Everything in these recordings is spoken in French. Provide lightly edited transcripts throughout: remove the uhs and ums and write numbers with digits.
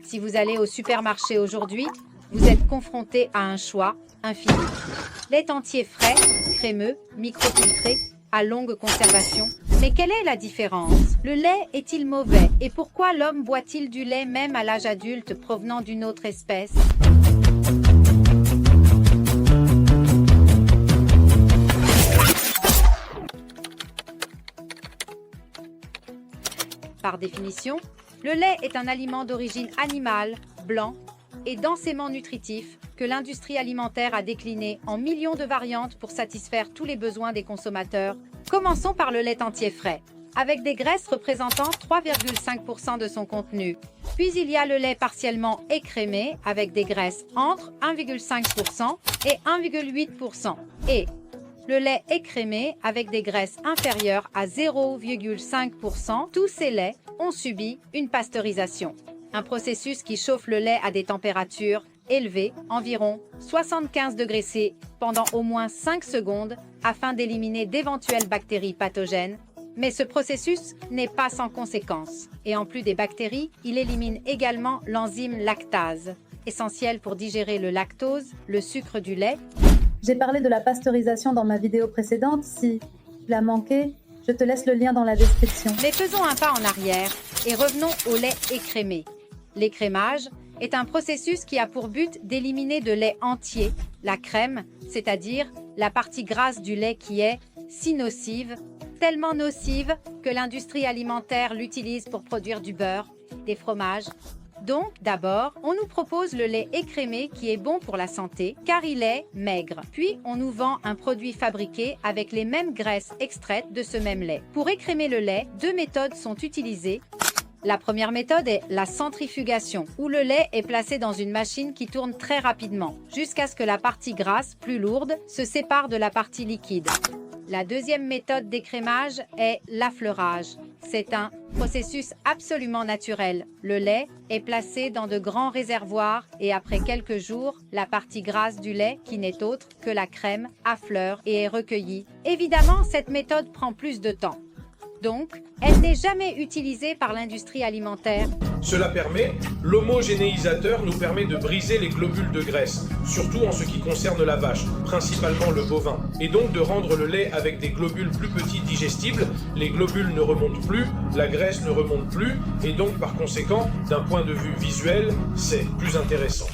Si vous allez au supermarché aujourd'hui, vous êtes confronté à un choix infini. Lait entier frais, crémeux, microfiltré, à longue conservation. Mais quelle est la différence? Le lait est-il mauvais? Et pourquoi l'homme boit-il du lait même à l'âge adulte provenant d'une autre espèce? Par définition, le lait est un aliment d'origine animale, blanc et densément nutritif que l'industrie alimentaire a décliné en millions de variantes pour satisfaire tous les besoins des consommateurs. Commençons par le lait entier frais, avec des graisses représentant 3,5% de son contenu. Puis il y a le lait partiellement écrémé, avec des graisses entre 1,5% et 1,8%. Et le lait écrémé avec des graisses inférieures à 0,5%, tous ces laits ont subi une pasteurisation. Un processus qui chauffe le lait à des températures élevées, environ 75 degrés C, pendant au moins 5 secondes, afin d'éliminer d'éventuelles bactéries pathogènes. Mais ce processus n'est pas sans conséquences. Et en plus des bactéries, il élimine également l'enzyme lactase, essentielle pour digérer le lactose, le sucre du lait. J'ai parlé de la pasteurisation dans ma vidéo précédente. Si tu l'as manqué, je te laisse le lien dans la description. Mais faisons un pas en arrière et revenons au lait écrémé. L'écrémage est un processus qui a pour but d'éliminer de lait entier, la crème, c'est-à-dire la partie grasse du lait qui est si nocive, tellement nocive que l'industrie alimentaire l'utilise pour produire du beurre, des fromages. Donc, d'abord, on nous propose le lait écrémé qui est bon pour la santé, car il est maigre. Puis, on nous vend un produit fabriqué avec les mêmes graisses extraites de ce même lait. Pour écrémer le lait, 2 méthodes sont utilisées. La première méthode est la centrifugation, où le lait est placé dans une machine qui tourne très rapidement, jusqu'à ce que la partie grasse, plus lourde, se sépare de la partie liquide. La deuxième méthode d'écrémage est l'affleurage. C'est un processus absolument naturel. Le lait est placé dans de grands réservoirs et après quelques jours, la partie grasse du lait, qui n'est autre que la crème, affleure et est recueillie. Évidemment, cette méthode prend plus de temps. Donc, elle n'est jamais utilisée par l'industrie alimentaire. Cela permet, l'homogénéisateur nous permet de briser les globules de graisse, surtout en ce qui concerne la vache, principalement le bovin, et donc de rendre le lait avec des globules plus petits digestibles, les globules ne remontent plus, la graisse ne remonte plus, et donc par conséquent, d'un point de vue visuel, c'est plus intéressant.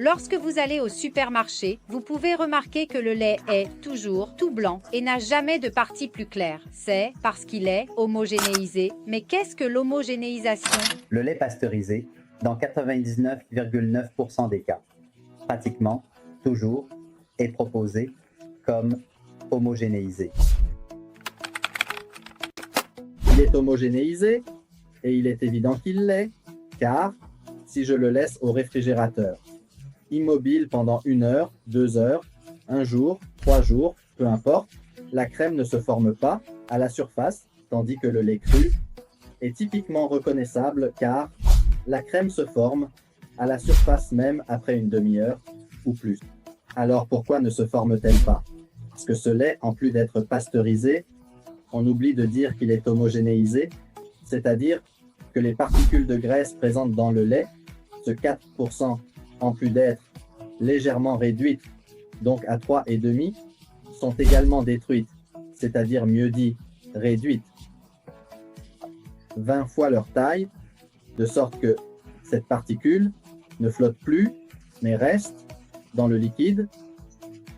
Lorsque vous allez au supermarché, vous pouvez remarquer que le lait est toujours tout blanc et n'a jamais de partie plus claire. C'est parce qu'il est homogénéisé. Mais qu'est-ce que l'homogénéisation? Le lait pasteurisé, dans 99,9% des cas, pratiquement toujours, est proposé comme homogénéisé. Il est homogénéisé et il est évident qu'il l'est, car si je le laisse au réfrigérateur, immobile pendant 1 heure, 2 heures, 1 jour, 3 jours, peu importe, la crème ne se forme pas à la surface, tandis que le lait cru est typiquement reconnaissable car la crème se forme à la surface même après une demi-heure ou plus. Alors pourquoi ne se forme-t-elle pas? Parce que ce lait, en plus d'être pasteurisé, on oublie de dire qu'il est homogénéisé, c'est-à-dire que les particules de graisse présentes dans le lait, ce 4%, en plus d'être légèrement réduites, donc à 3,5, sont également détruites, c'est-à-dire mieux dit, réduites 20 fois leur taille, de sorte que cette particule ne flotte plus, mais reste dans le liquide,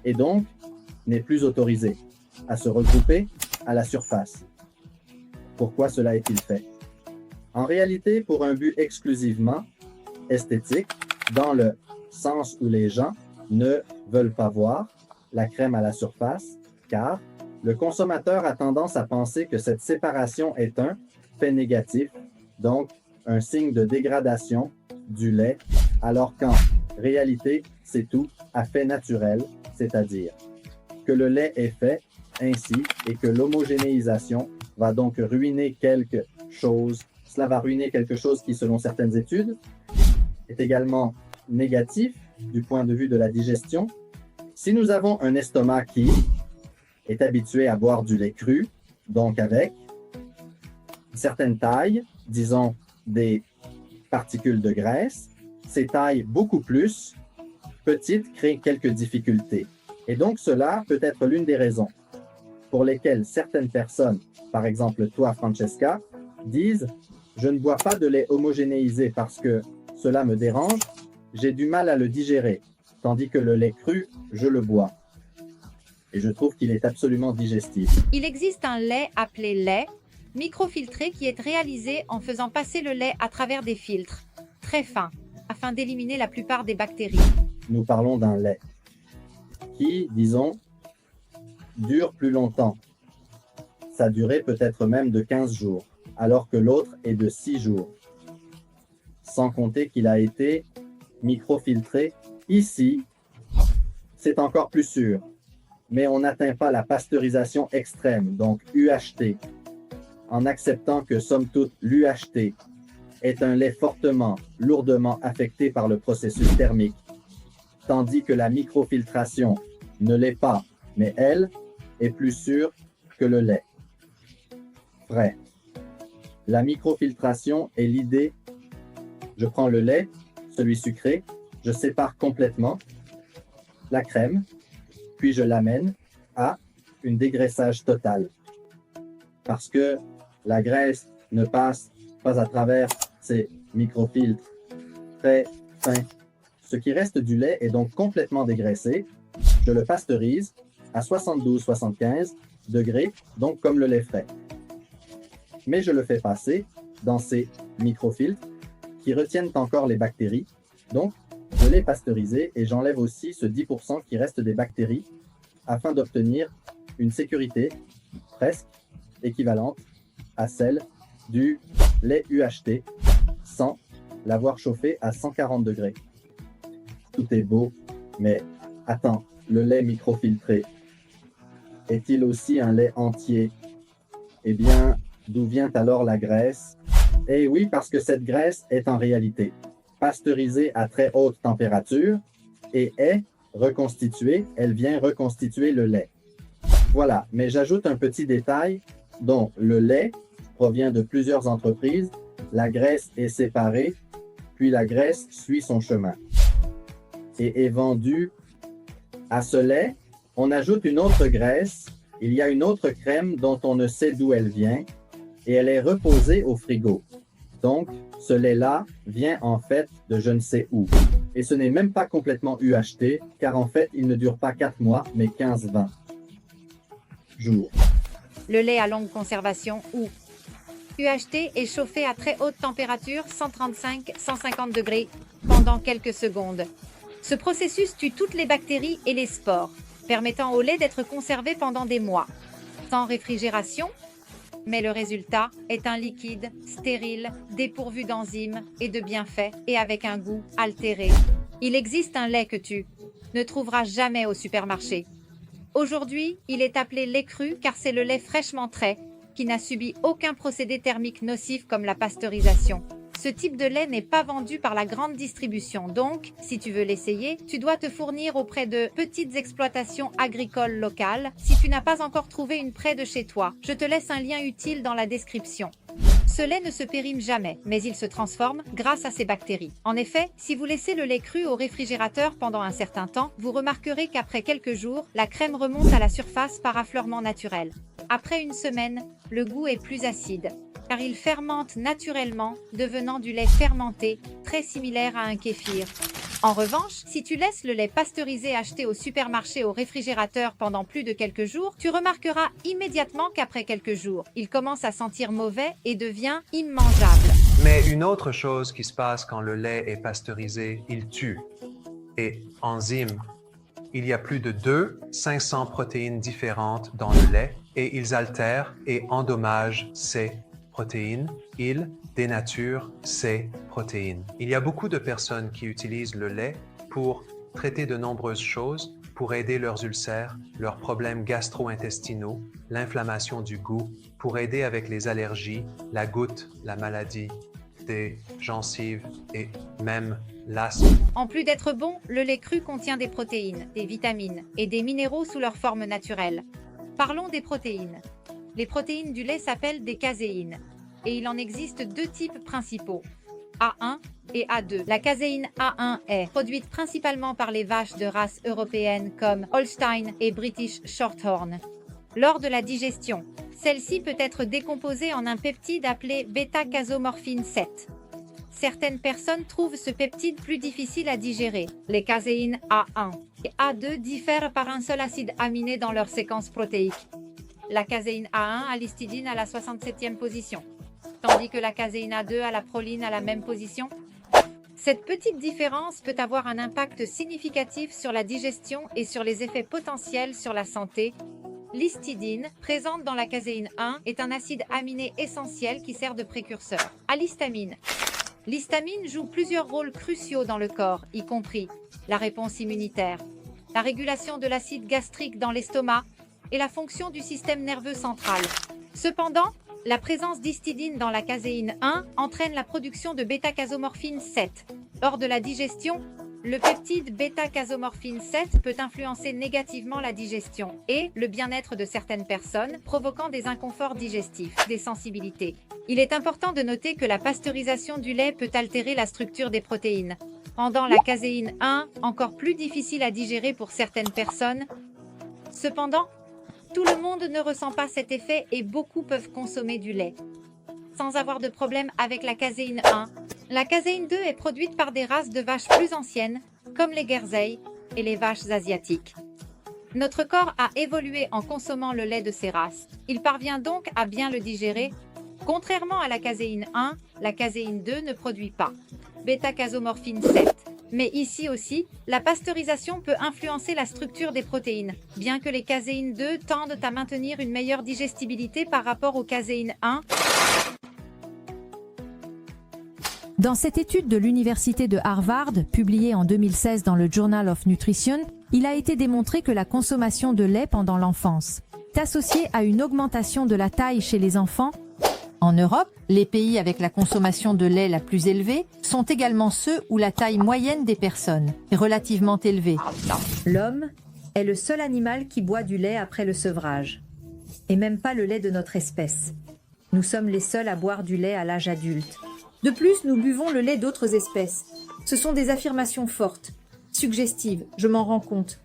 et donc n'est plus autorisée à se regrouper à la surface. Pourquoi cela est-il fait? En réalité, pour un but exclusivement esthétique, dans le sens où les gens ne veulent pas voir la crème à la surface, car le consommateur a tendance à penser que cette séparation est un fait négatif, donc un signe de dégradation du lait, alors qu'en réalité, c'est tout à fait naturel, c'est-à-dire que le lait est fait ainsi et que l'homogénéisation va donc ruiner quelque chose. Cela va ruiner quelque chose qui, selon certaines études, est également négatif du point de vue de la digestion. Si nous avons un estomac qui est habitué à boire du lait cru, donc avec une certaine taille, disons des particules de graisse, ces tailles beaucoup plus petites créent quelques difficultés. Et donc cela peut être l'une des raisons pour lesquelles certaines personnes, par exemple toi Francesca, disent « Je ne bois pas de lait homogénéisé parce que cela me dérange, j'ai du mal à le digérer, tandis que le lait cru, je le bois. » Et je trouve qu'il est absolument digestif. Il existe un lait appelé lait microfiltré qui est réalisé en faisant passer le lait à travers des filtres très fins afin d'éliminer la plupart des bactéries. Nous parlons d'un lait qui, disons, dure plus longtemps. Sa durée peut être même de 15 jours, alors que l'autre est de 6 jours. Sans compter qu'il a été microfiltré. Ici, c'est encore plus sûr, mais on n'atteint pas la pasteurisation extrême, donc UHT, en acceptant que, somme toute, l'UHT est un lait fortement, lourdement affecté par le processus thermique, tandis que la microfiltration ne l'est pas, mais elle est plus sûre que le lait frais. La microfiltration est l'idée, je prends le lait, celui sucré, je sépare complètement la crème, puis je l'amène à un dégraissage total. Parce que la graisse ne passe pas à travers ces microfiltres très fins. Ce qui reste du lait est donc complètement dégraissé. Je le pasteurise à 72-75 degrés, donc comme le lait frais. Mais je le fais passer dans ces microfiltres qui retiennent encore les bactéries. Donc, je l'ai pasteurisé et j'enlève aussi ce 10% qui reste des bactéries afin d'obtenir une sécurité presque équivalente à celle du lait UHT sans l'avoir chauffé à 140 degrés. Tout est beau, mais attends, le lait microfiltré est-il aussi un lait entier? Eh bien, d'où vient alors la graisse? Eh oui, parce que cette graisse est en réalité pasteurisée à très haute température et est reconstituée, elle vient reconstituer le lait. Voilà, mais j'ajoute un petit détail dont le lait provient de plusieurs entreprises, la graisse est séparée, puis la graisse suit son chemin et est vendue à ce lait. On ajoute une autre graisse, il y a une autre crème dont on ne sait d'où elle vient et elle est reposée au frigo. Donc, ce lait-là vient en fait de je ne sais où. Et ce n'est même pas complètement UHT, car en fait, il ne dure pas 4 mois, mais 15-20 jours. Le lait à longue conservation ou UHT est chauffé à très haute température, 135-150 degrés, pendant quelques secondes. Ce processus tue toutes les bactéries et les spores, permettant au lait d'être conservé pendant des mois, sans réfrigération, mais le résultat est un liquide stérile, dépourvu d'enzymes et de bienfaits et avec un goût altéré. Il existe un lait que tu ne trouveras jamais au supermarché. Aujourd'hui, il est appelé lait cru car c'est le lait fraîchement trait qui n'a subi aucun procédé thermique nocif comme la pasteurisation. Ce type de lait n'est pas vendu par la grande distribution, donc, si tu veux l'essayer, tu dois te fournir auprès de petites exploitations agricoles locales si tu n'as pas encore trouvé une près de chez toi. Je te laisse un lien utile dans la description. Ce lait ne se périme jamais, mais il se transforme grâce à ces bactéries. En effet, si vous laissez le lait cru au réfrigérateur pendant un certain temps, vous remarquerez qu'après quelques jours, la crème remonte à la surface par affleurement naturel. Après une semaine, le goût est plus acide, car il fermente naturellement, devenant du lait fermenté, très similaire à un kéfir. En revanche, si tu laisses le lait pasteurisé acheté au supermarché au réfrigérateur pendant plus de quelques jours, tu remarqueras immédiatement qu'après quelques jours, il commence à sentir mauvais et devient immangeable. Mais une autre chose qui se passe quand le lait est pasteurisé, il tue. Et enzymes, il y a plus de 500 protéines différentes dans le lait et ils altèrent et endommagent ces protéines. Ils dénaturent ces protéines. Il y a beaucoup de personnes qui utilisent le lait pour traiter de nombreuses choses, pour aider leurs ulcères, leurs problèmes gastro-intestinaux, l'inflammation du goût, pour aider avec les allergies, la goutte, la maladie des gencives et même l'asthme. En plus d'être bon, le lait cru contient des protéines, des vitamines et des minéraux sous leur forme naturelle. Parlons des protéines. Les protéines du lait s'appellent des caséines et il en existe deux types principaux. A1 et A2. La caséine A1 est produite principalement par les vaches de race européenne comme Holstein et British Shorthorn. Lors de la digestion, celle-ci peut être décomposée en un peptide appelé bêta-casomorphine 7. Certaines personnes trouvent ce peptide plus difficile à digérer. Les caséines A1 et A2 diffèrent par un seul acide aminé dans leur séquence protéique. La caséine A1 a l'histidine à la 67e position, tandis que la caséine A2 a la proline à la même position. Cette petite différence peut avoir un impact significatif sur la digestion et sur les effets potentiels sur la santé. L'histidine, présente dans la caséine 1, est un acide aminé essentiel qui sert de précurseur à l'histamine. L'histamine joue plusieurs rôles cruciaux dans le corps, y compris la réponse immunitaire, la régulation de l'acide gastrique dans l'estomac et la fonction du système nerveux central. Cependant, la présence d'histidine dans la caséine 1 entraîne la production de bêta-casomorphine 7. Lors de la digestion, le peptide bêta-casomorphine 7 peut influencer négativement la digestion et le bien-être de certaines personnes, provoquant des inconforts digestifs, des sensibilités. Il est important de noter que la pasteurisation du lait peut altérer la structure des protéines, rendant la caséine 1 encore plus difficile à digérer pour certaines personnes. Cependant, tout le monde ne ressent pas cet effet et beaucoup peuvent consommer du lait sans avoir de problème avec la caséine 1. La caséine 2 est produite par des races de vaches plus anciennes, comme les Guernsey et les vaches asiatiques. Notre corps a évolué en consommant le lait de ces races. Il parvient donc à bien le digérer. Contrairement à la caséine 1, la caséine 2 ne produit pas bêta-casomorphine 7. Mais ici aussi, la pasteurisation peut influencer la structure des protéines, bien que les caséines 2 tendent à maintenir une meilleure digestibilité par rapport aux caséines 1. Dans cette étude de l'Université de Harvard, publiée en 2016 dans le Journal of Nutrition, il a été démontré que la consommation de lait pendant l'enfance est associée à une augmentation de la taille chez les enfants. En Europe, les pays avec la consommation de lait la plus élevée sont également ceux où la taille moyenne des personnes est relativement élevée. L'homme est le seul animal qui boit du lait après le sevrage, et même pas le lait de notre espèce. Nous sommes les seuls à boire du lait à l'âge adulte. De plus, nous buvons le lait d'autres espèces. Ce sont des affirmations fortes, suggestives, je m'en rends compte.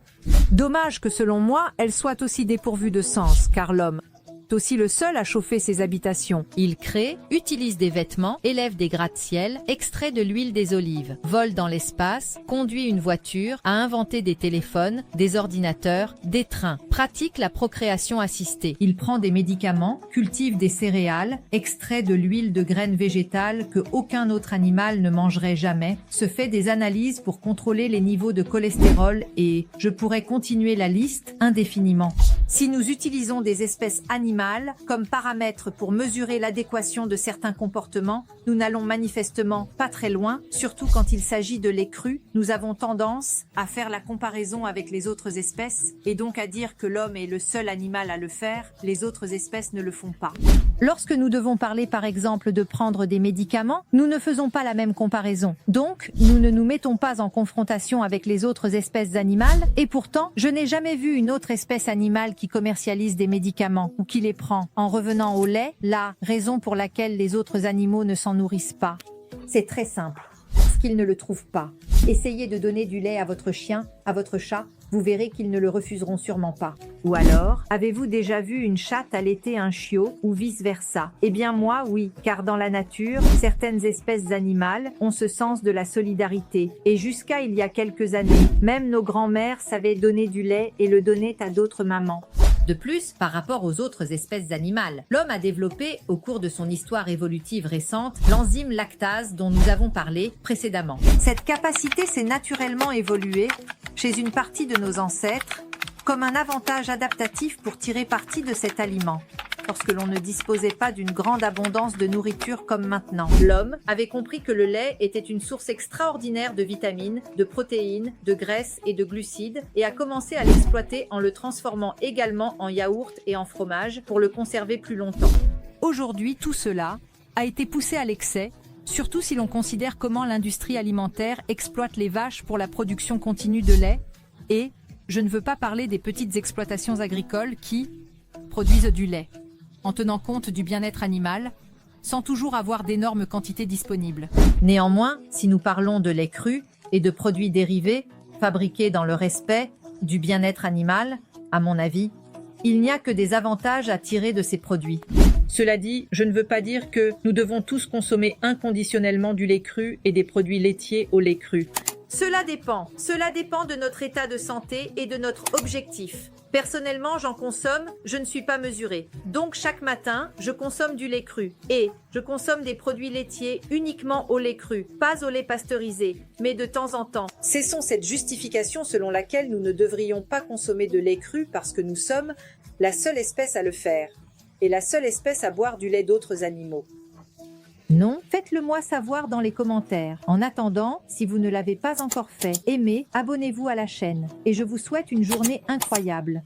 Dommage que selon moi, elles soient aussi dépourvues de sens, car l'homme est aussi le seul à chauffer ses habitations. Il crée, utilise des vêtements, élève des gratte-ciel, extrait de l'huile des olives, vole dans l'espace, conduit une voiture, a inventé des téléphones, des ordinateurs, des trains, pratique la procréation assistée. Il prend des médicaments, cultive des céréales, extrait de l'huile de graines végétales que aucun autre animal ne mangerait jamais, se fait des analyses pour contrôler les niveaux de cholestérol et je pourrais continuer la liste indéfiniment. Si nous utilisons des espèces animales comme paramètre pour mesurer l'adéquation de certains comportements, nous n'allons manifestement pas très loin, surtout quand il s'agit de lait cru. Nous avons tendance à faire la comparaison avec les autres espèces et donc à dire que l'homme est le seul animal à le faire, les autres espèces ne le font pas. Lorsque nous devons parler par exemple de prendre des médicaments, nous ne faisons pas la même comparaison. Donc, nous ne nous mettons pas en confrontation avec les autres espèces animales et pourtant, je n'ai jamais vu une autre espèce animale qui commercialise des médicaments ou qui les prend. En revenant au lait, la raison pour laquelle les autres animaux ne s'en nourrissent pas, c'est très simple, parce qu'ils ne le trouvent pas. Essayez de donner du lait à votre chien, à votre chat, vous verrez qu'ils ne le refuseront sûrement pas. Ou alors, avez-vous déjà vu une chatte allaiter un chiot ou vice-versa? Eh bien moi, oui, car dans la nature, certaines espèces animales ont ce sens de la solidarité. Et jusqu'à il y a quelques années, même nos grands-mères savaient donner du lait et le donnaient à d'autres mamans. De plus, par rapport aux autres espèces animales, l'homme a développé, au cours de son histoire évolutive récente, l'enzyme lactase dont nous avons parlé précédemment. Cette capacité s'est naturellement évoluée chez une partie de nos ancêtres comme un avantage adaptatif pour tirer parti de cet aliment. Lorsque l'on ne disposait pas d'une grande abondance de nourriture comme maintenant. L'homme avait compris que le lait était une source extraordinaire de vitamines, de protéines, de graisses et de glucides et a commencé à l'exploiter en le transformant également en yaourt et en fromage pour le conserver plus longtemps. Aujourd'hui, tout cela a été poussé à l'excès, surtout si l'on considère comment l'industrie alimentaire exploite les vaches pour la production continue de lait et, je ne veux pas parler des petites exploitations agricoles qui produisent du lait. En tenant compte du bien-être animal, sans toujours avoir d'énormes quantités disponibles. Néanmoins, si nous parlons de lait cru et de produits dérivés, fabriqués dans le respect du bien-être animal, à mon avis, il n'y a que des avantages à tirer de ces produits. Cela dit, je ne veux pas dire que nous devons tous consommer inconditionnellement du lait cru et des produits laitiers au lait cru. Cela dépend de notre état de santé et de notre objectif. Personnellement, j'en consomme, je ne suis pas mesurée. Donc chaque matin, je consomme du lait cru. Et je consomme des produits laitiers uniquement au lait cru, pas au lait pasteurisé, mais de temps en temps. Cessons cette justification selon laquelle nous ne devrions pas consommer de lait cru parce que nous sommes la seule espèce à le faire, et la seule espèce à boire du lait d'autres animaux. Non, faites-le moi savoir dans les commentaires. En attendant, si vous ne l'avez pas encore fait, aimez, abonnez-vous à la chaîne. Et je vous souhaite une journée incroyable.